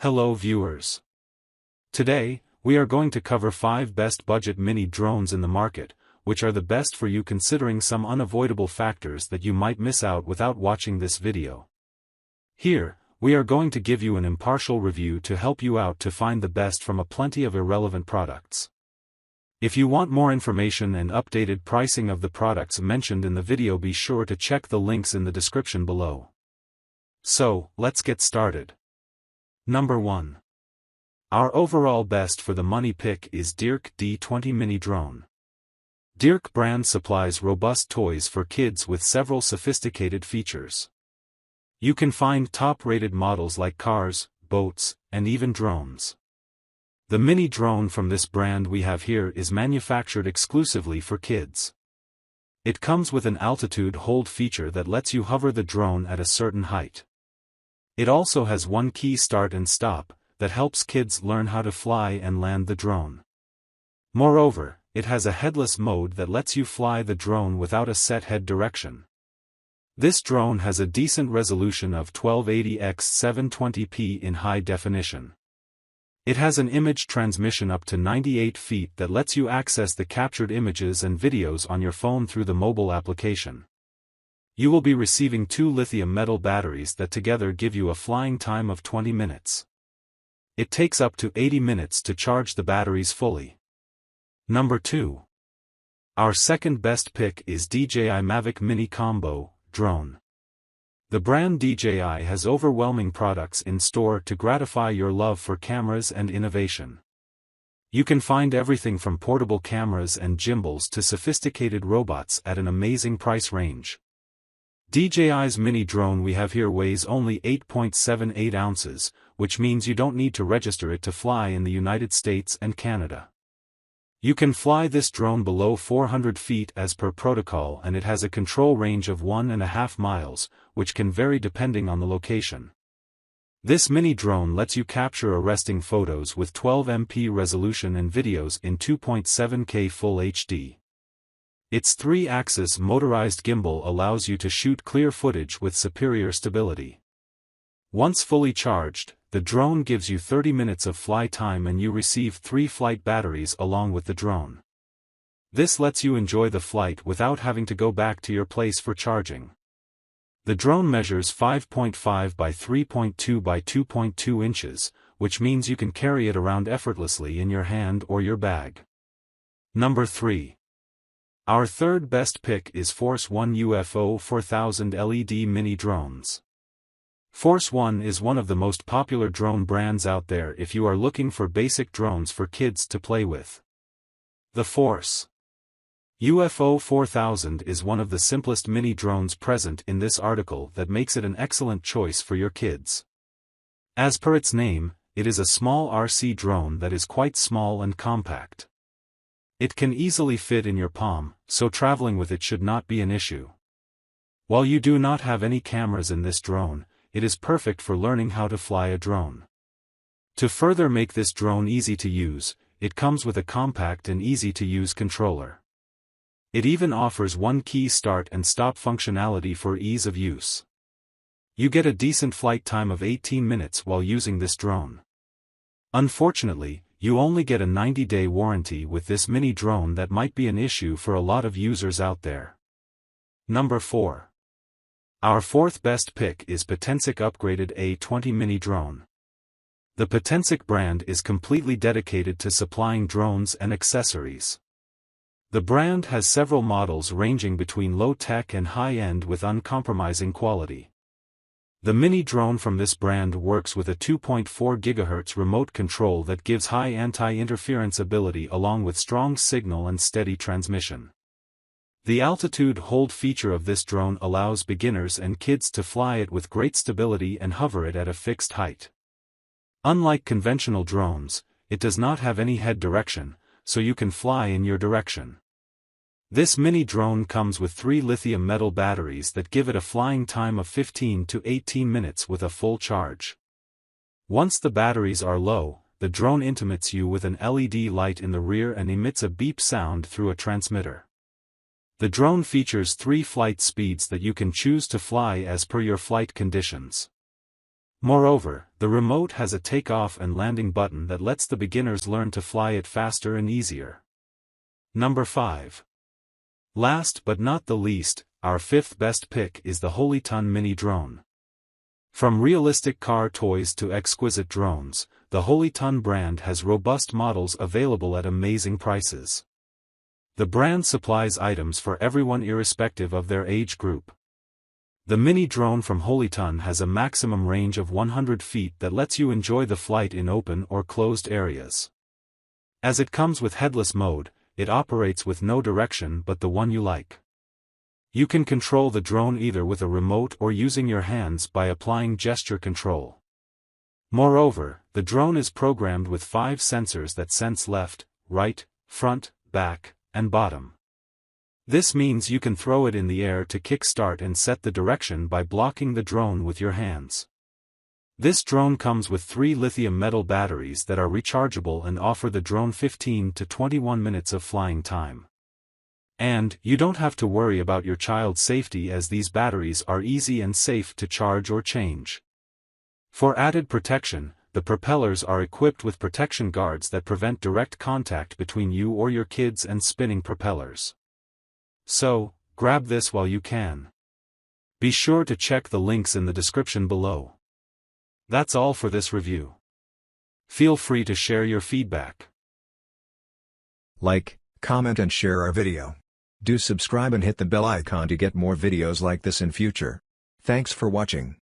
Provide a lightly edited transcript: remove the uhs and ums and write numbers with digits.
Hello viewers. Today, we are going to cover 5 best budget mini drones in the market, which are the best for you considering some unavoidable factors that you might miss out without watching this video. Here, we are going to give you an impartial review to help you out to find the best from a plenty of irrelevant products. If you want more information and updated pricing of the products mentioned in the video, be sure to check the links in the description below. So, let's get started. Number 1. Our overall best for the money pick is DEERC D20 Mini Drone. DEERC brand supplies robust toys for kids with several sophisticated features. You can find top-rated models like cars, boats, and even drones. The mini drone from this brand we have here is manufactured exclusively for kids. It comes with an altitude hold feature that lets you hover the drone at a certain height. It also has one key start and stop, that helps kids learn how to fly and land the drone. Moreover, it has a headless mode that lets you fly the drone without a set head direction. This drone has a decent resolution of 1280x720p in high definition. It has an image transmission up to 98 feet that lets you access the captured images and videos on your phone through the mobile application. You will be receiving 2 lithium metal batteries that together give you a flying time of 20 minutes. It takes up to 80 minutes to charge the batteries fully. Number 2. Our second best pick is DJI Mavic Mini Combo Drone. The brand DJI has overwhelming products in store to gratify your love for cameras and innovation. You can find everything from portable cameras and gimbals to sophisticated robots at an amazing price range. DJI's mini drone we have here weighs only 8.78 ounces, which means you don't need to register it to fly in the United States and Canada. You can fly this drone below 400 feet as per protocol, and it has a control range of 1.5 miles, which can vary depending on the location. This mini drone lets you capture arresting photos with 12MP resolution and videos in 2.7K Full HD. Its 3-axis motorized gimbal allows you to shoot clear footage with superior stability. Once fully charged, the drone gives you 30 minutes of fly time and you receive 3 flight batteries along with the drone. This lets you enjoy the flight without having to go back to your place for charging. The drone measures 5.5 by 3.2 by 2.2 inches, which means you can carry it around effortlessly in your hand or your bag. Number 3. Our third best pick is Force One UFO 4000 LED Mini Drones. Force One is one of the most popular drone brands out there if you are looking for basic drones for kids to play with. The Force UFO 4000 is one of the simplest mini drones present in this article that makes it an excellent choice for your kids. As per its name, it is a small RC drone that is quite small and compact. It can easily fit in your palm, so traveling with it should not be an issue. While you do not have any cameras in this drone, it is perfect for learning how to fly a drone. To further make this drone easy to use, it comes with a compact and easy-to-use controller. It even offers one key start and stop functionality for ease of use. You get a decent flight time of 18 minutes while using this drone. Unfortunately, you only get a 90-day warranty with this mini drone that might be an issue for a lot of users out there. Number 4. Our fourth best pick is Potensic upgraded A20 Mini Drone. The Potensic brand is completely dedicated to supplying drones and accessories. The brand has several models ranging between low-tech and high-end with uncompromising quality. The mini drone from this brand works with a 2.4 GHz remote control that gives high anti-interference ability along with strong signal and steady transmission. The altitude hold feature of this drone allows beginners and kids to fly it with great stability and hover it at a fixed height. Unlike conventional drones, it does not have any head direction, so you can fly in your direction. This mini drone comes with 3 lithium metal batteries that give it a flying time of 15 to 18 minutes with a full charge. Once the batteries are low, the drone intimates you with an LED light in the rear and emits a beep sound through a transmitter. The drone features 3 flight speeds that you can choose to fly as per your flight conditions. Moreover, the remote has a takeoff and landing button that lets the beginners learn to fly it faster and easier. Number 5. Last but not the least, our 5th best pick is the Holyton Mini Drone. From realistic car toys to exquisite drones, the Holyton brand has robust models available at amazing prices. The brand supplies items for everyone irrespective of their age group. The mini drone from Holyton has a maximum range of 100 feet that lets you enjoy the flight in open or closed areas. As it comes with headless mode, it operates with no direction but the one you like. You can control the drone either with a remote or using your hands by applying gesture control. Moreover, the drone is programmed with 5 sensors that sense left, right, front, back, and bottom. This means you can throw it in the air to kickstart and set the direction by blocking the drone with your hands. This drone comes with 3 lithium metal batteries that are rechargeable and offer the drone 15 to 21 minutes of flying time. And you don't have to worry about your child's safety as these batteries are easy and safe to charge or change. For added protection, the propellers are equipped with protection guards that prevent direct contact between you or your kids and spinning propellers. So, grab this while you can. Be sure to check the links in the description below. That's all for this review. Feel free to share your feedback. Like, comment and share our video. Do subscribe and hit the bell icon to get more videos like this in future. Thanks for watching.